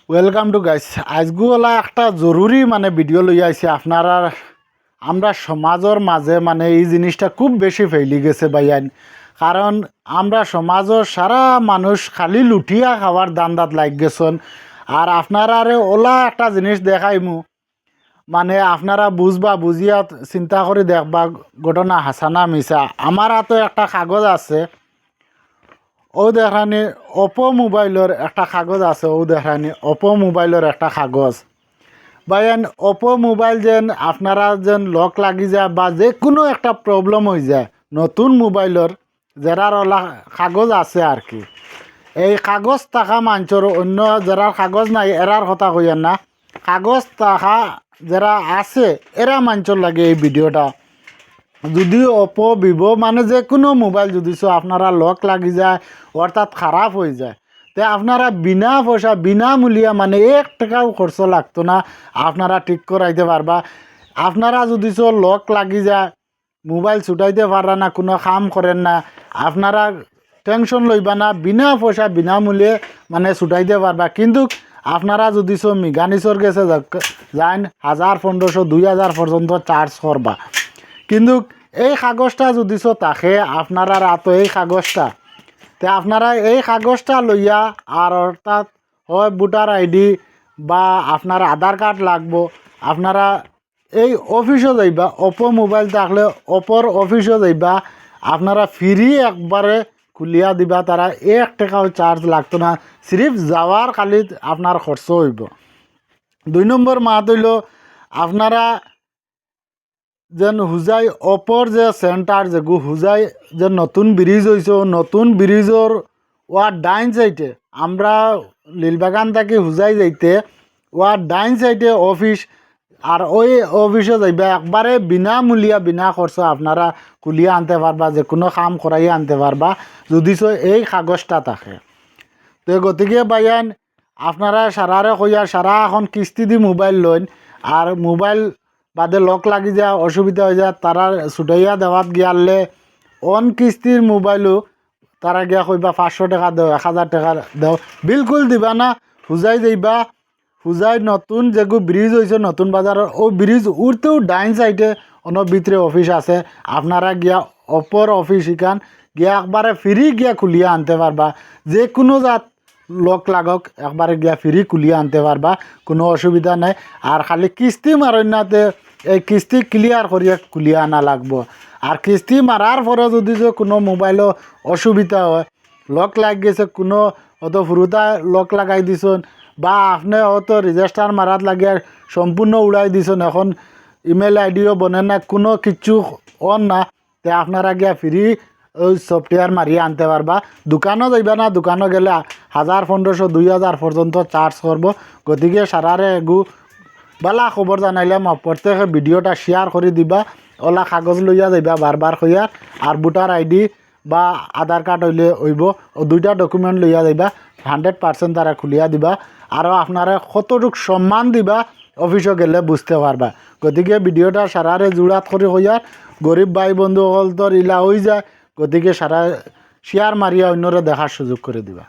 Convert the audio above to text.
Welcome to guys. আজগুলা একটা জরুরি video লই আইছি আপনারা। আমরা সমাজের মাঝে এই জিনিসটা খুব বেশি ফেলি গেছে ভাইয়ান। কারণ আমরা সমাজের সারা মানুষ খালি লুটিয়া খাওয়ার দান্দাত লাগ গেছেন। আর আপনারা ওলা একটা জিনিস দেখাইমু আপনারা বুঝবা, বুঝিয়া চিন্তা করে দেখবা ঘটনা হাসানা মিছা। আমার হাতে একটা কাগজ আছে, ও দেখানি ওপো মোবাইলের একটা কাগজ আছে, ও দেখানি ওপো মোবাইলের একটা কাগজ। ভাইয়ান ওপো মোবাইল যেন আপনারা যেন লক লাগি যায় বা যে কোনো একটা প্রবলেম হয়ে যায় নতুন মোবাইলের যারার ওলা কাগজ আছে আর কি, এই কাগজ থাকা মানুষের অন্য যারার কাগজ নাই এরার কথা কইয়েন না, কাগজ থাকা যারা আছে এরা মানুষের লাগে এই ভিডিওটা। যদি ওপো ভিভো যে কোনো মোবাইল যদি আপনারা লক লাগি যায় অর্থাৎ খারাপ হয়ে যায়, তে আপনারা বিনা পয়সা বিনামূল্যে 1 টাকাও খরচ লাগতো না, আপনারা ঠিক করাইতে পারবা। আপনারা যদি লক লাগি যায় মোবাইল ছুটাইতে পারা না, কোনো কাম করেন না, আপনারা টেনশন লইবা না, বিনা পয়সা বিনামূল্যে ছুটাইতে পারবা। কিন্তু আপনারা যদি মেকানিক্সর গেছে যান 1000, 1500, 2000 পর্যন্ত চার্জ করবা। কিন্তু এই কাগজটা যদি থাকে আপনারা রাতো এই কাগজটা, তে আপনারা এই কাগজটা লইয়া আর অর্থাৎ হয় ভোটার আইডি বা আপনার আধার কার্ড লাগবো, আপনারা এই অফিসে যাইবা। ওপো মোবাইল থাকলে ওপোর অফিসে যাইবা, আপনারা ফ্রি একবারে খুলিয়া দিবা, তারা 1 টাকাও চার্জ লাগতো না, সিরিফ যাওয়ার খালি আপনার খরচ হইব। 2 নম্বর মাত হইল আপনারা যেন হুজাই ওপর যে সেন্টার যে হুজাই যে নতুন ব্রিজ হয়েছে, নতুন ব্রিজের ওয়ার ডাইন সাইডে আমরা লীলবাগান থেকে হুজাই যাইতে ওয়ার ডাইন সাইডে অফিস, আর ওই অফিসে যাইবা একবারে বিনামূল্যা বিনা খরচ আপনারা খুলিয়া আনতে পারবা, যে কোনো কাম করাইয়া আনতে পারবা যদি এই কাগজটা থাকে। তো গতিকে ভাইয়ান আপনারা সারারে কইয়া সারা এখন কিস্তি দি মোবাইল লইন, আর মোবাইল বাদে লক লাগি যায় অসুবিধা হয়ে যায়, তারা ছুটাইয়া দেওয়াত গিয়ালে অন কিস্তির মোবাইলও তারা গিয়া কইবা 500 টাকা দাও, 1000 টাকা দাও, বিলকুল দিবা না। হুজাই যাইবা, হুজাই নতুন যেগু ব্রিজ হয়েছে নতুন বাজারের, ও ব্রিজ উঠতেও ডাইন সাইডে অন্য ভিতরে অফিস আছে, আপনারা গিয়া অপর অফিস ইখান গিয়া একবারে ফ্রি গিয়া খুলিয়া আনতে পারবা। যে কোনো জাত লক লাগক একবারে গিয়া ফ্রি খুলিয়া আনতে পারবা, কোনো অসুবিধা নাই। আর খালি কিস্তি মারইনাতে এই কিস্তি ক্লিয়ার করিয়া খুলিয়া আনা লাগবো। আর কিস্তি মারার পরে যদি কোনো মোবাইলও অসুবিধা হয়, লক লাগ গেছে, কোনো অত ফুরুতা লক লাগাই দিছন বা আপনি অত রেজিস্টার মারাত লাগিয়ে সম্পূর্ণ উড়াই দিছন, এখন ইমেল আইডিও বনে না, কোনো কিছু অন না, তে আপনারা গিয়া ফ্রি ওই সফটওয়্যার মারিয়ে আনতে পারবা। দোকানও যাইবা না, দোকানও গেলে 1000, 1500, 2000 পর্যন্ত চার্জ করব। গতিকে সারারে এগু বালা খবর জানাইলাম, প্রত্যেকে ভিডিওটা শেয়ার করে দিবা। ওলা কাগজ লইয়া যাইবা বারবার কইয়ার, আর ভোটার আইডি বা আধার কার্ড হইলে হইব, ও 2টা ডকুমেন্ট লইয়া যাইবা, 100% তারা খুলিয়া দিবা। আরও আপনারা কতটুক সম্মান দিবা অফিসে গেলে বুঝতে পারবা। গতিকে ভিডিওটা সারারে জোড়াত করে কইয়ার, গরিব ভাই বন্ধু হল তোর ইলা হয়ে যায়, গতিকে সারা শেয়ার মারিয়া অন্যরা দেখার সুযোগ করে দিবা।